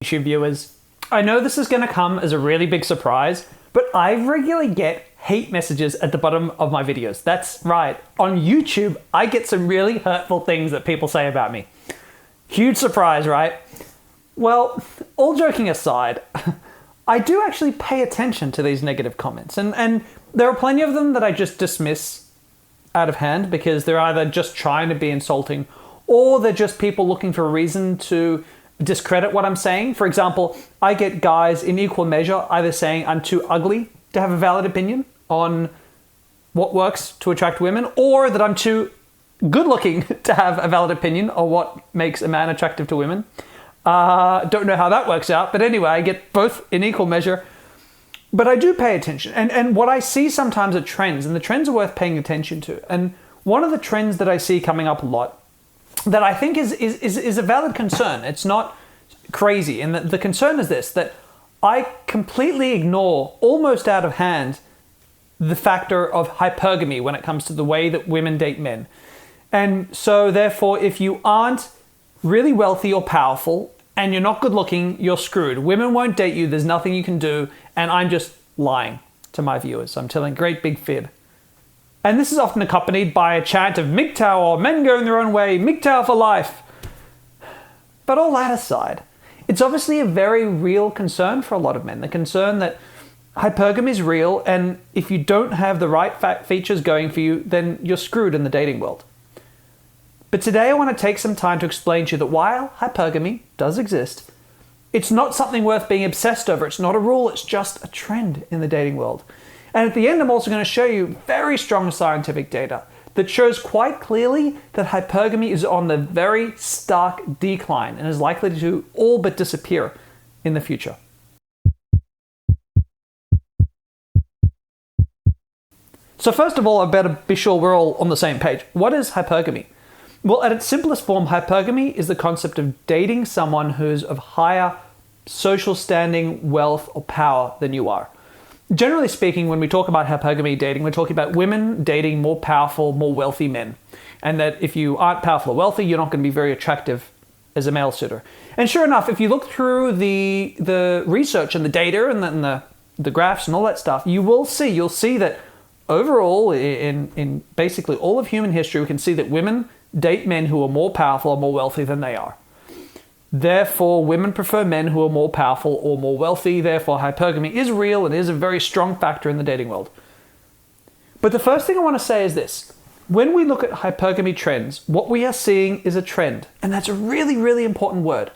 YouTube viewers. I know this is going to come as a really big surprise, but I regularly get hate messages at the bottom of my videos. That's right. On YouTube, I get some really hurtful things that people say about me. Huge surprise, right? Well, all joking aside, I do actually pay attention to these negative comments, and there are plenty of them that I just dismiss out of hand because they're either just trying to be insulting or they're just people looking for a reason to discredit what I'm saying. For example, I get guys in equal measure either saying I'm too ugly to have a valid opinion on what works to attract women, or that I'm too good looking to have a valid opinion on what makes a man attractive to women. Don't know how that works out, but anyway, I get both in equal measure. But I do pay attention. And what I see sometimes are trends, and the trends are worth paying attention to. And one of the trends that I see coming up a lot that I think is a valid concern. It's not crazy. And the concern is this, that I completely ignore, almost out of hand, the factor of hypergamy when it comes to the way that women date men. And so therefore, if you aren't really wealthy or powerful and you're not good looking, you're screwed. Women won't date you. There's nothing you can do. And I'm just lying to my viewers. I'm telling a great big fib. And this is often accompanied by a chant of MGTOW or men going their own way, MGTOW for life. But all that aside, it's obviously a very real concern for a lot of men. The concern that hypergamy is real, and if you don't have the right features going for you, then you're screwed in the dating world. But today I want to take some time to explain to you that while hypergamy does exist, it's not something worth being obsessed over. It's not a rule, it's just a trend in the dating world. And at the end, I'm also going to show you very strong scientific data that shows quite clearly that hypergamy is on the very stark decline and is likely to all but disappear in the future. So first of all, I better be sure we're all on the same page. What is hypergamy? Well, at its simplest form, hypergamy is the concept of dating someone who's of higher social standing, wealth, or power than you are. Generally speaking, when we talk about hypergamy dating, we're talking about women dating more powerful, more wealthy men. And that if you aren't powerful or wealthy, you're not going to be very attractive as a male suitor. And sure enough, if you look through the research and the data and the graphs and all that stuff, you'll see that overall, in basically all of human history, we can see that women date men who are more powerful or more wealthy than they are. Therefore, women prefer men who are more powerful or more wealthy. Therefore, hypergamy is real and is a very strong factor in the dating world. But the first thing I want to say is this. When we look at hypergamy trends, what we are seeing is a trend. And that's a really, really important word.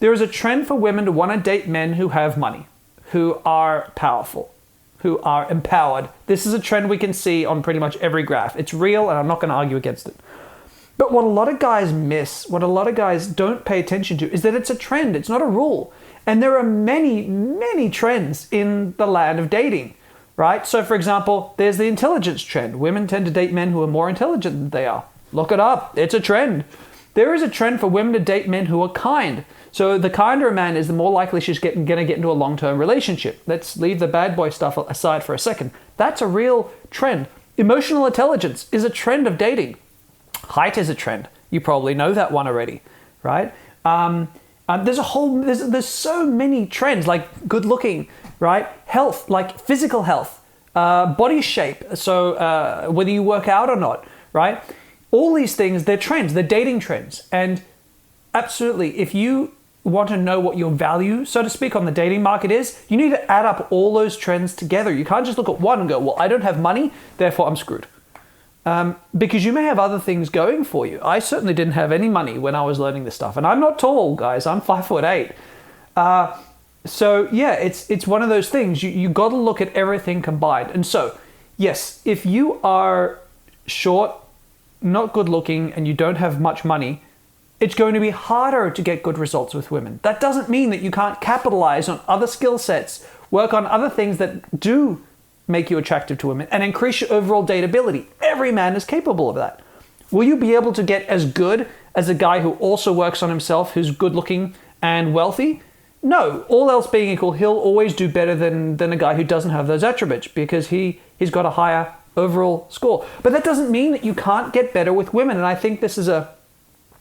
There is a trend for women to want to date men who have money, who are powerful, who are empowered. This is a trend we can see on pretty much every graph. It's real, and I'm not going to argue against it. But what a lot of guys miss, what a lot of guys don't pay attention to, is that it's a trend. It's not a rule. And there are many, many trends in the land of dating, right? So for example, there's the intelligence trend. Women tend to date men who are more intelligent than they are. Look it up. It's a trend. There is a trend for women to date men who are kind. So the kinder a man is, the more likely she's going to get into a long-term relationship. Let's leave the bad boy stuff aside for a second. That's a real trend. Emotional intelligence is a trend of dating. Height is a trend. You probably know that one already, right? There's so many trends, like good looking, right? Health, like physical health, body shape. So whether you work out or not, right? All these things, they're trends, they're dating trends. And absolutely, if you want to know what your value, so to speak, on the dating market is, you need to add up all those trends together. You can't just look at one and go, well, I don't have money, therefore I'm screwed. Because you may have other things going for you. I certainly didn't have any money when I was learning this stuff. And I'm not tall, guys. I'm 5'8". So yeah, it's one of those things. You got to look at everything combined. And so, yes, if you are short, not good looking, and you don't have much money, it's going to be harder to get good results with women. That doesn't mean that you can't capitalize on other skill sets, work on other things that do make you attractive to women, and increase your overall dateability. Every man is capable of that. Will you be able to get as good as a guy who also works on himself, who's good looking and wealthy? No, all else being equal, he'll always do better than a guy who doesn't have those attributes because he's got a higher overall score. But that doesn't mean that you can't get better with women. And I think this is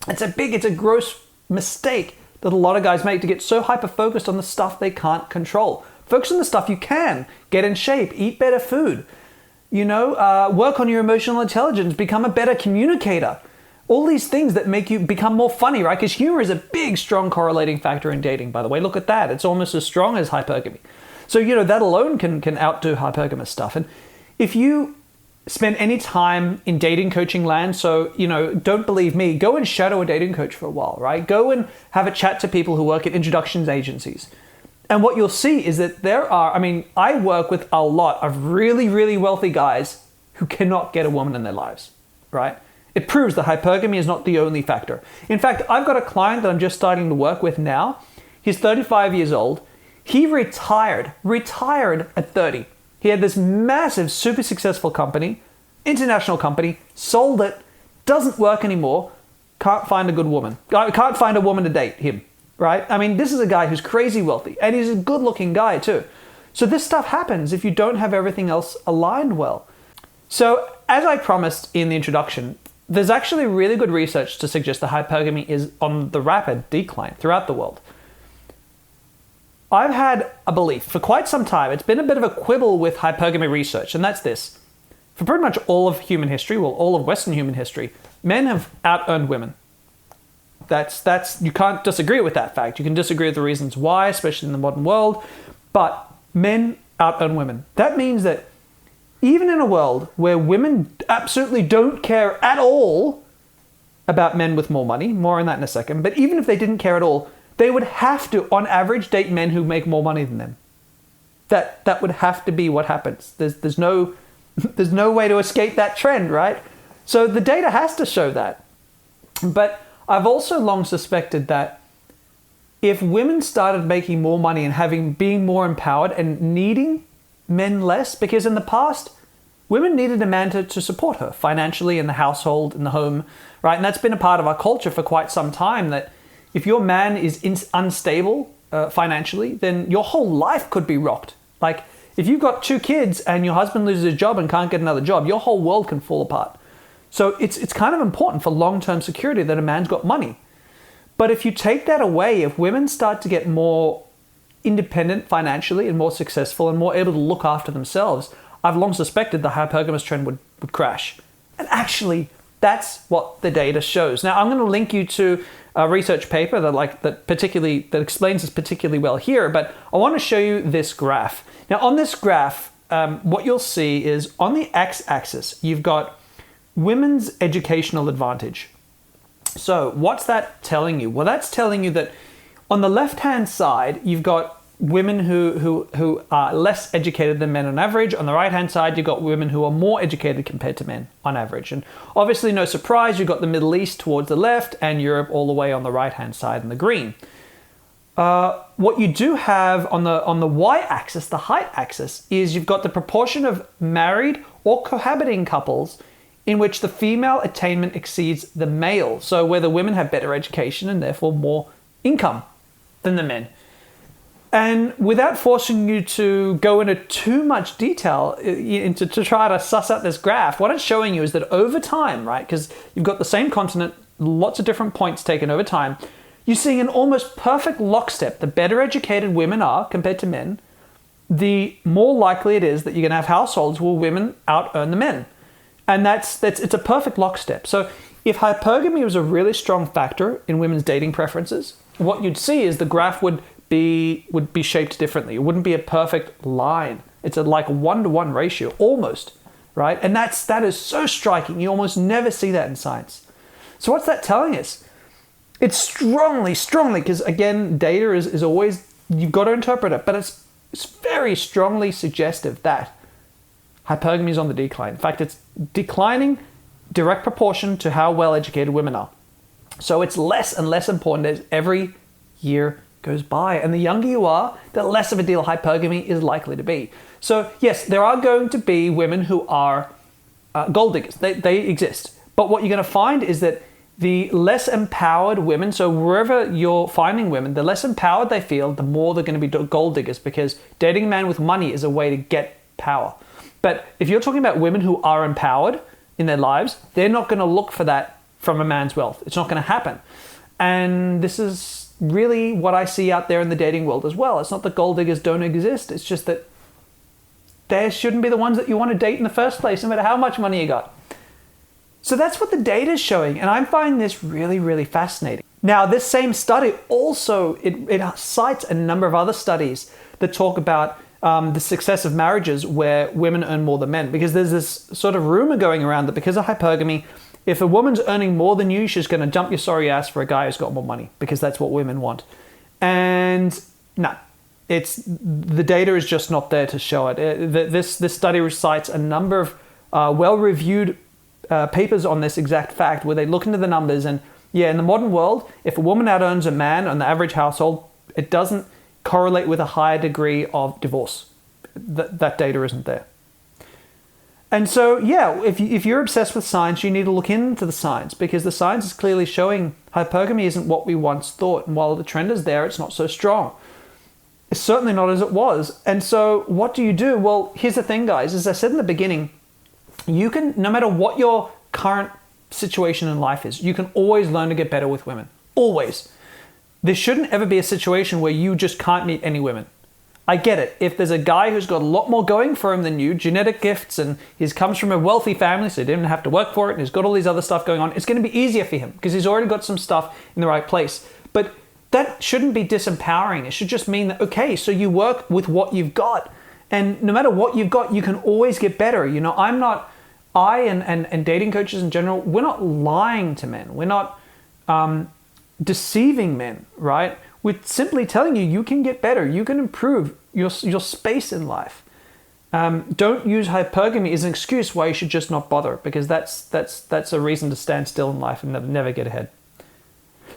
it's a gross mistake that a lot of guys make to get so hyper-focused on the stuff they can't control. Focus on the stuff you can. Get in shape, eat better food, work on your emotional intelligence, become a better communicator. All these things that make you become more funny, right? Because humor is a big, strong correlating factor in dating, by the way. Look at that. It's almost as strong as hypergamy. So, that alone can outdo hypergamous stuff. And if you spend any time in dating coaching land, so, don't believe me, go and shadow a dating coach for a while, right? Go and have a chat to people who work at introductions agencies. And what you'll see is that I work with a lot of really, really wealthy guys who cannot get a woman in their lives, right? It proves that hypergamy is not the only factor. In fact, I've got a client that I'm just starting to work with now. He's 35 years old. He retired at 30. He had this massive, super successful company, international company, sold it, doesn't work anymore, can't find a good woman. Can't find a woman to date him, right? This is a guy who's crazy wealthy, and he's a good-looking guy too. So this stuff happens if you don't have everything else aligned well. So as I promised in the introduction, there's actually really good research to suggest that hypergamy is on the rapid decline throughout the world. I've had a belief for quite some time. It's been a bit of a quibble with hypergamy research, and that's this. For pretty much all of human history, all of Western human history, men have out-earned women. That's you can't disagree with that fact. You can disagree with the reasons why, especially in the modern world, but men out-earn women. That means that even in a world where women absolutely don't care at all about men with more money, more on that in a second, but even if they didn't care at all, they would have to, on average, date men who make more money than them. That would have to be what happens. There's no way to escape that trend, right? So the data has to show that. But I've also long suspected that if women started making more money and being more empowered and needing men less, because in the past, women needed a man to support her financially in the household, in the home, right? And that's been a part of our culture for quite some time, that if your man is unstable financially, then your whole life could be rocked. Like if you've got 2 kids and your husband loses his job and can't get another job, your whole world can fall apart. So it's kind of important for long-term security that a man's got money. But if you take that away, if women start to get more independent financially and more successful and more able to look after themselves, I've long suspected the hypergamous trend would crash. And actually, that's what the data shows. Now, I'm going to link you to a research paper that explains this particularly well here, but I want to show you this graph. Now, on this graph, what you'll see is on the x-axis, you've got women's educational advantage. So what's that telling you? Well, that's telling you that on the left-hand side, you've got women who are less educated than men on average. On the right-hand side, you've got women who are more educated compared to men on average. And obviously, no surprise, you've got the Middle East towards the left and Europe all the way on the right-hand side in the green. What you do have on the y-axis, the height axis, is you've got the proportion of married or cohabiting couples in which the female attainment exceeds the male. So where the women have better education and therefore more income than the men. And without forcing you to go into too much detail to try to suss out this graph, what it's showing you is that over time, right, because you've got the same continent, lots of different points taken over time, you're seeing an almost perfect lockstep. The better educated women are compared to men, the more likely it is that you're going to have households where women out-earn the men. And it's a perfect lockstep. So if hypergamy was a really strong factor in women's dating preferences, what you'd see is the graph would be shaped differently. It wouldn't be a perfect line. It's like a 1-to-1 ratio, almost, right? And that is so striking. You almost never see that in science. So what's that telling us? It's strongly, because again, data is always, you've got to interpret it, but it's very strongly suggestive that hypergamy is on the decline. In fact, it's declining direct proportion to how well educated women are. So it's less and less important as every year goes by. And the younger you are, the less of a deal hypergamy is likely to be. So yes, there are going to be women who are gold diggers. They exist. But what you're going to find is that the less empowered women, so wherever you're finding women, the less empowered they feel, the more they're going to be gold diggers, because dating a man with money is a way to get power. But if you're talking about women who are empowered in their lives, they're not going to look for that from a man's wealth. It's not going to happen. And this is really what I see out there in the dating world as well. It's not that gold diggers don't exist. It's just that they shouldn't be the ones that you want to date in the first place, no matter how much money you got. So that's what the data is showing, and I'm finding this really, really fascinating. Now, this same study also, it cites a number of other studies that talk about the success of marriages where women earn more than men, because there's this sort of rumor going around that because of hypergamy, if a woman's earning more than you, she's going to jump your sorry ass for a guy who's got more money, because that's what women want. And no, the data is just not there to show it. This study cites a number of well-reviewed papers on this exact fact, where they look into the numbers, and yeah, in the modern world, if a woman out earns a man on the average household, it doesn't correlate with a higher degree of divorce. That data isn't there. And so, yeah, if you're obsessed with science, you need to look into the science, because the science is clearly showing hypergamy isn't what we once thought. And while the trend is there, it's not so strong. It's certainly not as it was. And so what do you do? Well, here's the thing, guys. As I said in the beginning, you can, no matter what your current situation in life is, you can always learn to get better with women. Always. There shouldn't ever be a situation where you just can't meet any women. I get it. If there's a guy who's got a lot more going for him than you, genetic gifts, and he comes from a wealthy family, so he didn't have to work for it, and he's got all these other stuff going on, it's going to be easier for him because he's already got some stuff in the right place. But that shouldn't be disempowering. It should just mean that, okay, so you work with what you've got. And no matter what you've got, you can always get better. You know, I and dating coaches in general, we're not lying to men. We're not deceiving men, right? We're simply telling you, you can get better. You can improve your space in life. Don't use hypergamy as an excuse why you should just not bother, because that's a reason to stand still in life and never get ahead.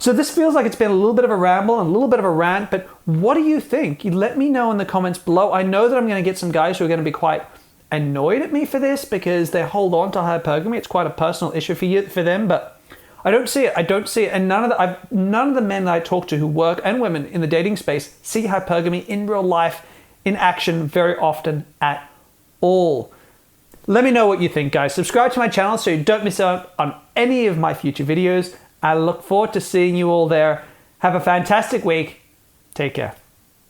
So this feels like it's been a little bit of a ramble and a little bit of a rant, but what do you think? You let me know in the comments below. I know that I'm going to get some guys who are going to be quite annoyed at me for this because they hold on to hypergamy. It's quite a personal issue for them, but I don't see it. And none of the men that I talk to who work, and women in the dating space, see hypergamy in real life, in action, very often at all. Let me know what you think, guys. Subscribe to my channel so you don't miss out on any of my future videos. I look forward to seeing you all there. Have a fantastic week. Take care.